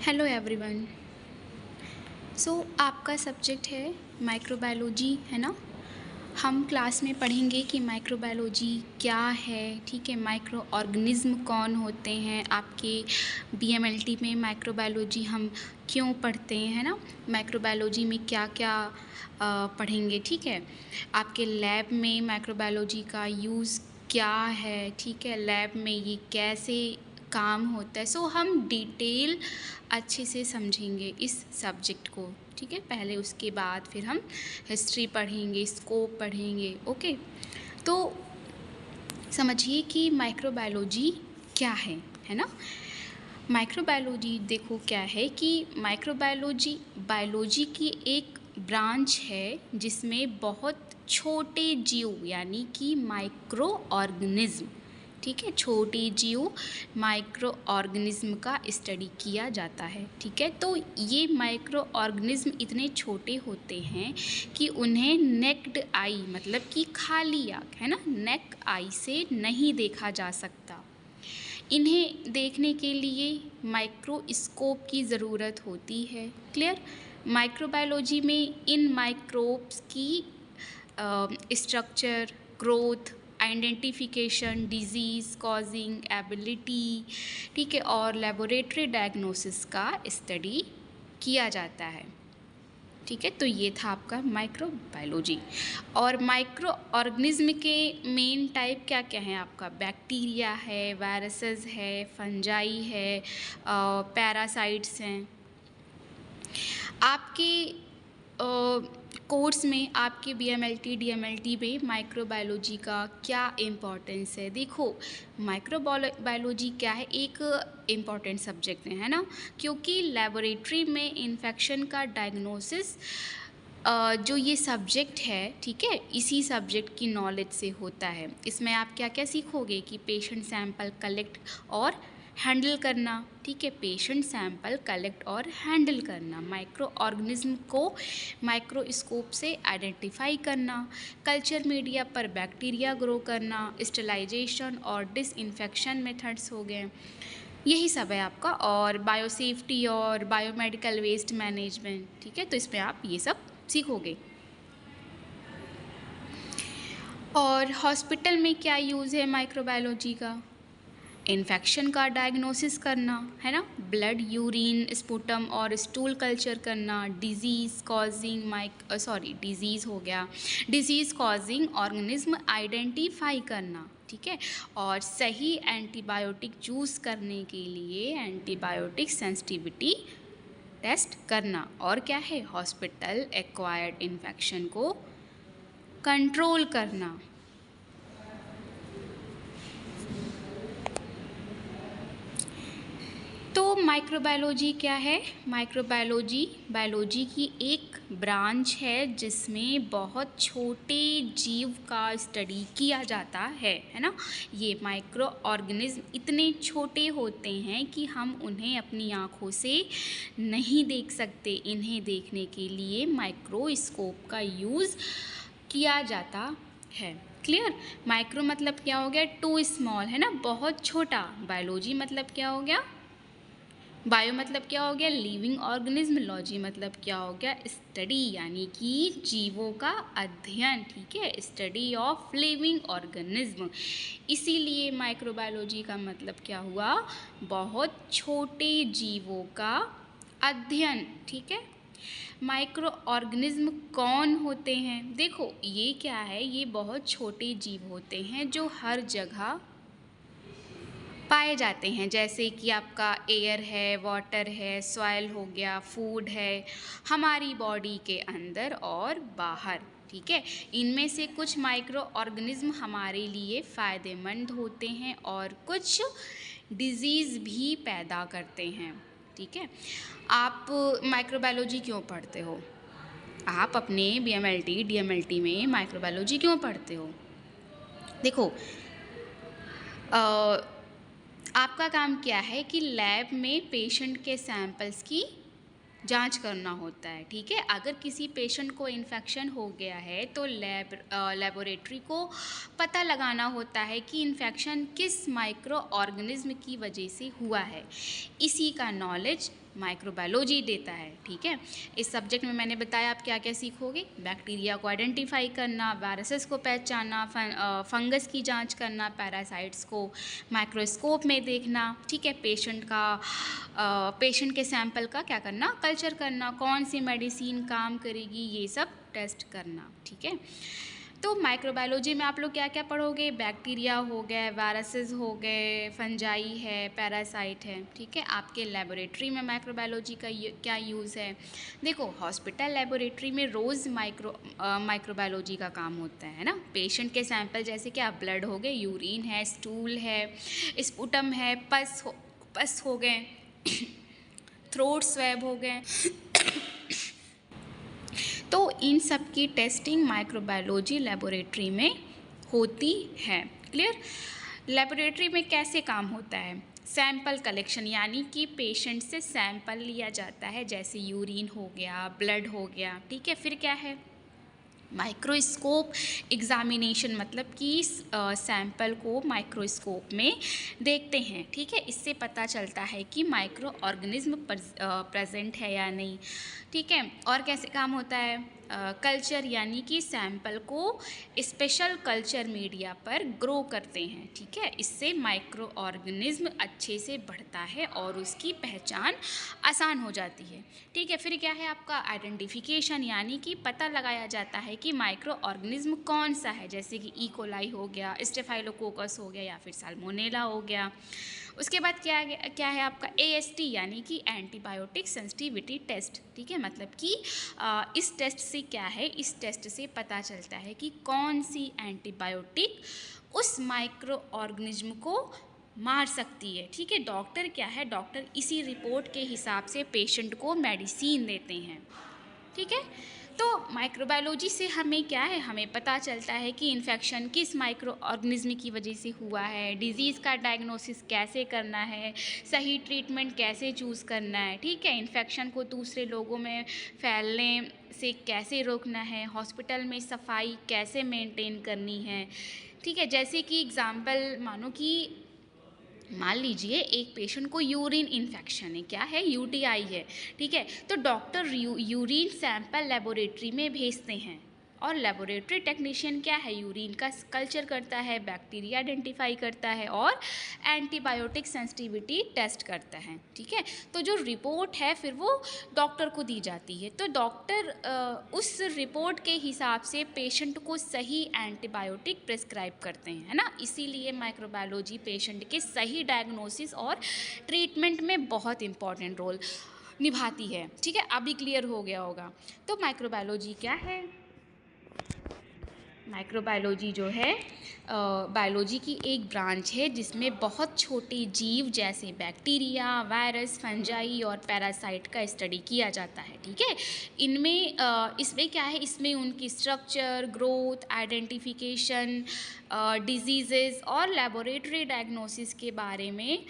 Hello everyone. आपका subject है microbiology, है ना। हम क्लास में पढ़ेंगे कि माइक्रोबायोलॉजी क्या है, ठीक है। माइक्रो ऑर्गेनिज्म कौन होते हैं, आपके बीएमएलटी में माइक्रोबायोलॉजी हम क्यों पढ़ते हैं, है ना। माइक्रोबायोलॉजी में क्या क्या पढ़ेंगे, ठीक है। आपके लैब में माइक्रोबायोलॉजी का यूज़ क्या है, ठीक है। लैब में ये कैसे काम होता है, हम डिटेल अच्छे से समझेंगे इस सब्जेक्ट को, ठीक है। पहले उसके बाद फिर हम हिस्ट्री पढ़ेंगे, स्कोप पढ़ेंगे, ओके। तो समझिए कि माइक्रोबायोलॉजी क्या है ना। माइक्रोबायोलॉजी देखो क्या है कि माइक्रोबायोलॉजी बायोलॉजी की एक ब्रांच है जिसमें बहुत छोटे जीव यानी कि माइक्रो ऑर्गेनिज्म, ठीक है, छोटे जीव माइक्रो ऑर्गेनिज्म का स्टडी किया जाता है, ठीक है। तो ये माइक्रो ऑर्गेनिज्म इतने छोटे होते हैं कि उन्हें नेक्ड आई मतलब कि खाली आँख, है ना, नेक आई से नहीं देखा जा सकता। इन्हें देखने के लिए माइक्रोस्कोप की ज़रूरत होती है। क्लियर। माइक्रोबायोलॉजी में इन माइक्रोब्स की structure, growth, identification, disease causing ability, ठीक है, और लेबोरेटरी डायग्नोसिस का स्टडी किया जाता है, ठीक है। तो ये था आपका माइक्रोबायोलॉजी। और माइक्रो ऑर्गेनिज्म के मेन टाइप क्या क्या हैं आपका, बैक्टीरिया है, वायरसेस है, फंजाई है, पैरासाइट्स हैं। आपके कोर्स में, आपके बीएमएलटी डीएमएलटी में माइक्रोबायोलॉजी का क्या इम्पोर्टेंस है। देखो माइक्रोबायोलॉजी क्या है, एक इम्पॉर्टेंट सब्जेक्ट है ना, क्योंकि लेबोरेटरी में इन्फेक्शन का डायग्नोसिस जो ये सब्जेक्ट है, ठीक है, इसी सब्जेक्ट की नॉलेज से होता है। इसमें आप क्या क्या सीखोगे कि पेशेंट सैंपल कलेक्ट और हैंडल करना, ठीक है, पेशेंट सैंपल कलेक्ट और हैंडल करना, माइक्रो ऑर्गेनिज्म को माइक्रोस्कोप से आइडेंटिफाई करना, कल्चर मीडिया पर बैक्टीरिया ग्रो करना, स्टेलाइजेशन और डिसइंफेक्शन मेथड्स हो गए, यही सब है आपका। और बायोसेफ्टी और बायोमेडिकल वेस्ट मैनेजमेंट, ठीक है, तो इसमें आप ये सब सीखोगे। और हॉस्पिटल में क्या यूज़ है माइक्रोबायोलॉजी का, इन्फेक्शन का डायग्नोसिस करना, है ना, ब्लड, यूरिन, स्पुटम और स्टूल कल्चर करना, डिजीज़ हो गया, डिजीज़ कॉजिंग ऑर्गेनिज्म आइडेंटिफाई करना, ठीक है। और सही एंटीबायोटिक चूज़ करने के लिए एंटीबायोटिक सेंसिटिविटी टेस्ट करना। और क्या है, हॉस्पिटल एक्वायर्ड इन्फेक्शन को कंट्रोल करना। तो माइक्रोबायोलॉजी क्या है, माइक्रोबायोलॉजी बायोलॉजी की एक ब्रांच है जिसमें बहुत छोटे जीव का स्टडी किया जाता है ना। ये माइक्रो ऑर्गेनिज्म इतने छोटे होते हैं कि हम उन्हें अपनी आँखों से नहीं देख सकते। इन्हें देखने के लिए माइक्रोस्कोप का यूज़ किया जाता है। क्लियर। माइक्रो मतलब क्या हो गया, टू स्मॉल, है ना, बहुत छोटा। बायोलॉजी मतलब क्या हो गया, बायो मतलब क्या हो गया, लिविंग ऑर्गेनिज्म। लॉजी मतलब क्या हो गया, स्टडी यानी कि जीवों का अध्ययन, ठीक है, स्टडी ऑफ लिविंग ऑर्गेनिज्म। इसीलिए माइक्रोबायोलॉजी का मतलब क्या हुआ, बहुत छोटे जीवों का अध्ययन, ठीक है। माइक्रो ऑर्गेनिज्म कौन होते हैं, देखो ये क्या है, ये बहुत छोटे जीव होते हैं जो हर जगह पाए जाते हैं, जैसे कि आपका एयर है, वाटर है, सॉइल हो गया, फूड है, हमारी बॉडी के अंदर और बाहर, ठीक है। इनमें से कुछ माइक्रो ऑर्गेनिज्म हमारे लिए फ़ायदेमंद होते हैं और कुछ डिजीज़ भी पैदा करते हैं, ठीक है। आप माइक्रोबायोलॉजी क्यों पढ़ते हो, आप अपने बीएमएलटी डीएमएलटी में माइक्रोबायोलॉजी क्यों पढ़ते हो। देखो आपका काम क्या है कि लैब में पेशेंट के सैंपल्स की जांच करना होता है, ठीक है। अगर किसी पेशेंट को इन्फेक्शन हो गया है तो लेबोरेटरी को पता लगाना होता है कि इन्फेक्शन किस माइक्रो ऑर्गेनिज्म की वजह से हुआ है। इसी का नॉलेज माइक्रोबायोलॉजी देता है। ठीक है, इस सब्जेक्ट में मैंने बताया आप क्या क्या सीखोगे, बैक्टीरिया को आइडेंटिफाई करना, वायरसेस को पहचानना, फंगस की जांच करना, पैरासाइट्स को माइक्रोस्कोप में देखना। ठीक है, पेशेंट के सैंपल का क्या करना, कल्चर करना, कौन सी मेडिसिन काम करेगी ये सब टेस्ट करना। ठीक है, तो माइक्रोबायोलॉजी में आप लोग क्या क्या पढ़ोगे, बैक्टीरिया हो गए, वायरसेस हो गए, फंजाई है, पैरासाइट है। ठीक है, आपके लेबोरेटरी में माइक्रोबायोलॉजी का क्या यूज़ है। देखो, हॉस्पिटल लेबोरेटरी में रोज़ माइक्रोबायोलॉजी का काम होता है ना। पेशेंट के सैंपल जैसे क्या, ब्लड हो गए, यूरिन है, स्टूल है, स्पुटम है, पस हो गए, थ्रोट स्वैब हो गए, तो इन सब की टेस्टिंग माइक्रोबायोलॉजी लेबोरेटरी में होती है। क्लियर। लेबोरेटरी में कैसे काम होता है, सैंपल कलेक्शन, यानी कि पेशेंट से सैंपल लिया जाता है, जैसे यूरिन हो गया, ब्लड हो गया। ठीक है, फिर क्या है, माइक्रोस्कोप एग्जामिनेशन, मतलब कि सैंपल को माइक्रोस्कोप में देखते हैं। ठीक है, इससे पता चलता है कि माइक्रो ऑर्गेनिज्म प्रेजेंट है या नहीं। ठीक है, और कैसे काम होता है, कल्चर, यानी कि सैंपल को स्पेशल कल्चर मीडिया पर ग्रो करते हैं। ठीक है, इससे माइक्रो ऑर्गेनिज्म अच्छे से बढ़ता है और उसकी पहचान आसान हो जाती है। ठीक है, फिर क्या है आपका आइडेंटिफिकेशन, यानी कि पता लगाया जाता है कि माइक्रो ऑर्गेनिज्म कौन सा है, जैसे कि इकोलाई हो गया, स्टेफाइलोकोकस हो गया, या फिर साल्मोनेला हो गया। उसके बाद क्या है आपका AST, यानी कि एंटीबायोटिक सेंसिटिविटी टेस्ट। ठीक है, मतलब कि इस टेस्ट से क्या है, इस टेस्ट से पता चलता है कि कौन सी एंटीबायोटिक उस माइक्रो ऑर्गेनिज्म को मार सकती है। ठीक है, डॉक्टर क्या है, डॉक्टर इसी रिपोर्ट के हिसाब से पेशेंट को मेडिसिन देते हैं। ठीक है, तो माइक्रोबायोलॉजी से हमें क्या है, हमें पता चलता है कि इन्फेक्शन किस माइक्रो ऑर्गेनिज्म की वजह से हुआ है, डिजीज़ का डायग्नोसिस कैसे करना है, सही ट्रीटमेंट कैसे चूज़ करना है। ठीक है, इन्फेक्शन को दूसरे लोगों में फैलने से कैसे रोकना है, हॉस्पिटल में सफाई कैसे मेंटेन करनी है। ठीक है, जैसे कि एग्जाम्पल मान लीजिए एक पेशेंट को यूरिन इन्फेक्शन है, क्या है, UTI है। ठीक है, तो डॉक्टर यूरिन सैंपल लेबोरेटरी में भेजते हैं, और लेबोरेटरी टेक्नीशियन क्या है, यूरिन का कल्चर करता है, बैक्टीरिया आइडेंटिफाई करता है, और एंटीबायोटिक सेंसिटिविटी टेस्ट करता है। ठीक है, तो जो रिपोर्ट है फिर वो डॉक्टर को दी जाती है, तो डॉक्टर उस रिपोर्ट के हिसाब से पेशेंट को सही एंटीबायोटिक प्रिस्क्राइब करते हैं, है ना। इसीलिए माइक्रोबायोलॉजी पेशेंट के सही डायग्नोसिस और ट्रीटमेंट में बहुत इंपॉर्टेंट रोल निभाती है। ठीक है, अभी क्लियर हो गया होगा। तो माइक्रोबायोलॉजी क्या है, माइक्रोबायोलॉजी जो है बायोलॉजी की एक ब्रांच है जिसमें बहुत छोटे जीव जैसे बैक्टीरिया, वायरस, फंजाई और पैरासाइट का स्टडी किया जाता है। ठीक है, इसमें क्या है, इसमें उनकी स्ट्रक्चर, ग्रोथ, आइडेंटिफिकेशन, डिजीज़ेज़ और लेबोरेटरी डायग्नोसिस के बारे में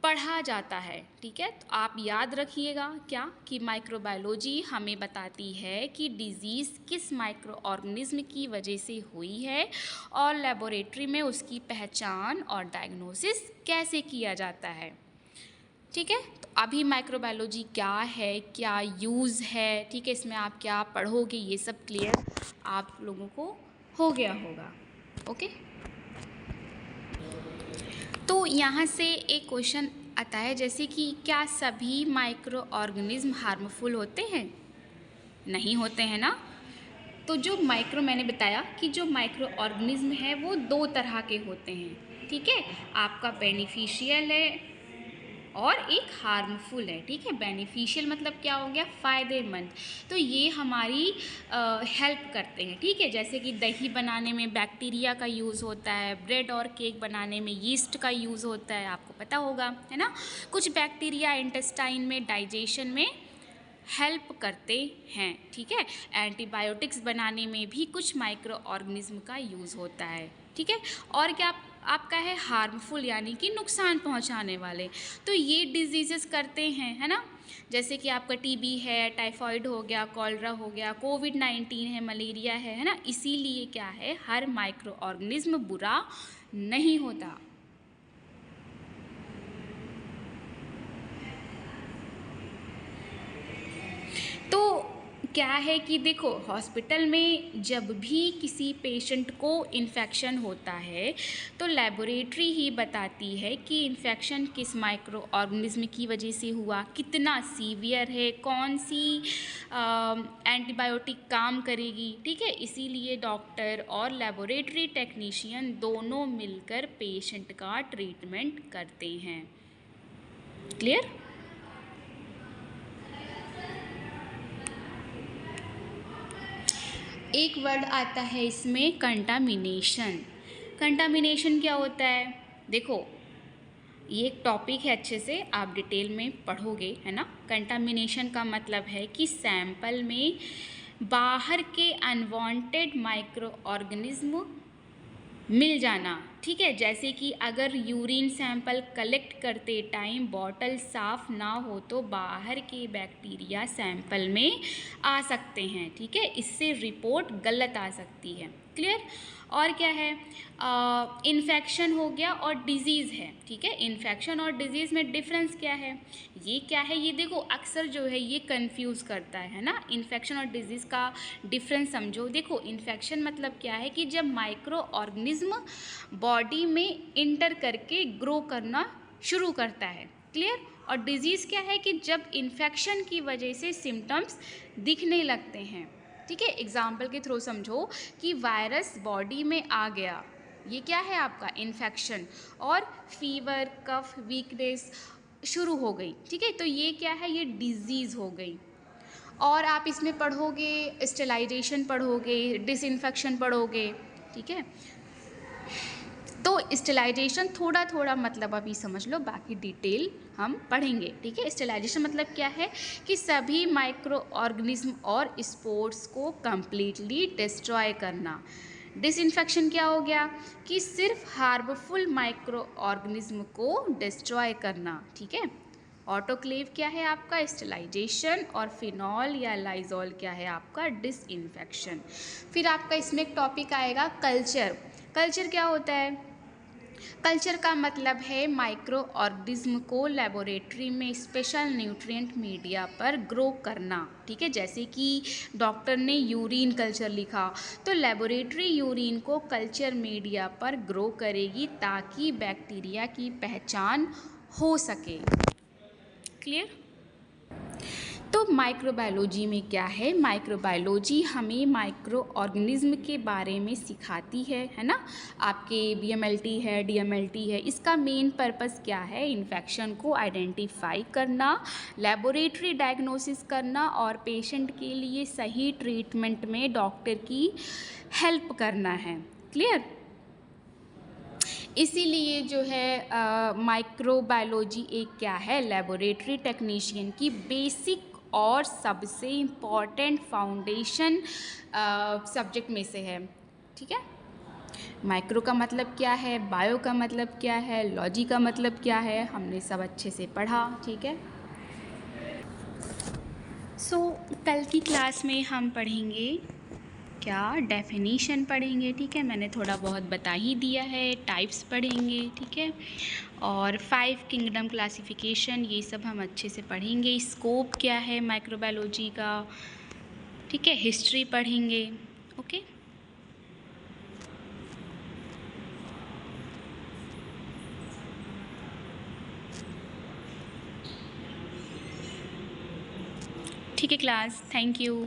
पढ़ा जाता है। ठीक है, तो आप याद रखिएगा क्या, कि माइक्रोबायोलॉजी हमें बताती है कि डिजीज़ किस माइक्रो ऑर्गेनिज्म की वजह से हुई है, और लेबोरेटरी में उसकी पहचान और डायग्नोसिस कैसे किया जाता है। ठीक है, तो अभी माइक्रोबायोलॉजी क्या है, क्या यूज़ है, ठीक है, इसमें आप क्या पढ़ोगे, ये सब क्लियर आप लोगों को हो गया होगा। ओके, तो यहाँ से एक क्वेश्चन आता है, जैसे कि क्या सभी माइक्रो ऑर्गेनिज्म हार्मफुल होते हैं? नहीं होते हैं ना। तो जो मैंने बताया कि जो माइक्रो ऑर्गेनिज्म है वो दो तरह के होते हैं। ठीक है, आपका बेनिफिशियल है और एक हार्मफुल है। ठीक है, बेनिफिशियल मतलब क्या हो गया, फ़ायदेमंद, तो ये हमारी हेल्प करते हैं। ठीक है, जैसे कि दही बनाने में बैक्टीरिया का यूज़ होता है, ब्रेड और केक बनाने में यीस्ट का यूज़ होता है, आपको पता होगा, है ना। कुछ बैक्टीरिया इंटेस्टाइन में डाइजेशन में हेल्प करते हैं। ठीक है, एंटीबायोटिक्स बनाने में भी कुछ माइक्रो ऑर्गेनिज्म का यूज़ होता है। ठीक है, और क्या आपका है हार्मफुल, यानी कि नुकसान पहुंचाने वाले, तो ये डिजीज़ेस करते हैं, है ना। जैसे कि आपका TB है, टाइफाइड हो गया, कॉलरा हो गया, COVID-19 है, मलेरिया है ना। इसीलिए क्या है, हर माइक्रो ऑर्गेनिज्म बुरा नहीं होता। क्या है कि देखो हॉस्पिटल में जब भी किसी पेशेंट को इन्फेक्शन होता है तो लेबोरेटरी ही बताती है कि इन्फेक्शन किस माइक्रो ऑर्गेनिज्म की वजह से हुआ, कितना सीवियर है, कौन सी एंटीबायोटिक काम करेगी। ठीक है, इसीलिए डॉक्टर और लेबोरेटरी टेक्नीशियन दोनों मिलकर पेशेंट का ट्रीटमेंट करते हैं। क्लियर? एक वर्ड आता है इसमें कंटामिनेशन। कंटामिनेशन क्या होता है? देखो ये एक टॉपिक है, अच्छे से आप डिटेल में पढ़ोगे, है ना। कंटामिनेशन का मतलब है कि सैंपल में बाहर के अनवांटेड माइक्रो ऑर्गेनिज्म मिल जाना। ठीक है, जैसे कि अगर यूरिन सैंपल कलेक्ट करते टाइम बॉटल साफ़ ना हो तो बाहर के बैक्टीरिया सैंपल में आ सकते हैं। ठीक है, इससे रिपोर्ट गलत आ सकती है। क्लियर? और क्या है, इन्फेक्शन हो गया और डिजीज़ है। ठीक है, इन्फेक्शन और डिजीज़ में डिफरेंस क्या है, ये क्या है, ये देखो अक्सर जो है ये कंफ्यूज करता है ना। इन्फेक्शन और डिजीज़ का डिफरेंस समझो। देखो इन्फेक्शन मतलब क्या है कि जब माइक्रो ऑर्गेनिज्म बॉडी में इंटर करके ग्रो करना शुरू करता है। क्लियर? और डिजीज़ क्या है कि जब इन्फेक्शन की वजह से सिम्टम्स दिखने लगते हैं। ठीक है, एग्जाम्पल के थ्रू समझो कि वायरस बॉडी में आ गया, ये क्या है आपका इन्फेक्शन, और फीवर, कफ, वीकनेस शुरू हो गई। ठीक है, तो ये क्या है, ये डिजीज़ हो गई। और आप इसमें पढ़ोगे स्टेलाइजेशन पढ़ोगे, डिसइंफेक्शन पढ़ोगे। ठीक है, तो स्टेलाइजेशन थोड़ा थोड़ा मतलब अभी समझ लो, बाकी डिटेल हम पढ़ेंगे। ठीक है, स्टेलाइजेशन मतलब क्या है कि सभी माइक्रो ऑर्गेनिज्म और स्पोर्स को कंप्लीटली डिस्ट्रॉय करना। डिसइंफेक्शन क्या हो गया कि सिर्फ हार्मफुल माइक्रो ऑर्गेनिज्म को डिस्ट्रॉय करना। ठीक है, ऑटोक्लेव क्या है आपका स्टेलाइजेशन, और फिनॉल या लाइजॉल क्या है आपका डिसइंफेक्शन। फिर आपका इसमें एक टॉपिक आएगा कल्चर। कल्चर क्या होता है? कल्चर का मतलब है माइक्रो ऑर्गेनिज्म को लेबोरेटरी में स्पेशल न्यूट्रिएंट मीडिया पर ग्रो करना। ठीक है, जैसे कि डॉक्टर ने यूरिन कल्चर लिखा तो लेबोरेटरी यूरिन को कल्चर मीडिया पर ग्रो करेगी ताकि बैक्टीरिया की पहचान हो सके। क्लियर? तो माइक्रोबायोलॉजी में क्या है, माइक्रोबायोलॉजी हमें माइक्रो ऑर्गेनिज्म के बारे में सिखाती है ना। आपके बीएमएलटी है, डीएमएलटी है, इसका मेन पर्पस क्या है, इन्फेक्शन को आइडेंटिफाई करना, लेबोरेटरी डायग्नोसिस करना और पेशेंट के लिए सही ट्रीटमेंट में डॉक्टर की हेल्प करना है। क्लियर? इसीलिए जो है माइक्रोबायोलॉजी एक क्या है, लेबोरेटरी टेक्नीशियन की बेसिक और सबसे इम्पॉर्टेंट फाउंडेशन सब्जेक्ट में से है। ठीक है, माइक्रो का मतलब क्या है, बायो का मतलब क्या है, लॉजी का मतलब क्या है, हमने सब अच्छे से पढ़ा। ठीक है, कल की क्लास में हम पढ़ेंगे क्या, डेफिनीशन पढ़ेंगे। ठीक है, मैंने थोड़ा बहुत बता ही दिया है, टाइप्स पढ़ेंगे। ठीक है, और 5 किंगडम क्लासिफिकेशन, ये सब हम अच्छे से पढ़ेंगे। स्कोप क्या है माइक्रोबायोलॉजी का। ठीक है, हिस्ट्री पढ़ेंगे। ओके, ठीक है क्लास, थैंक यू।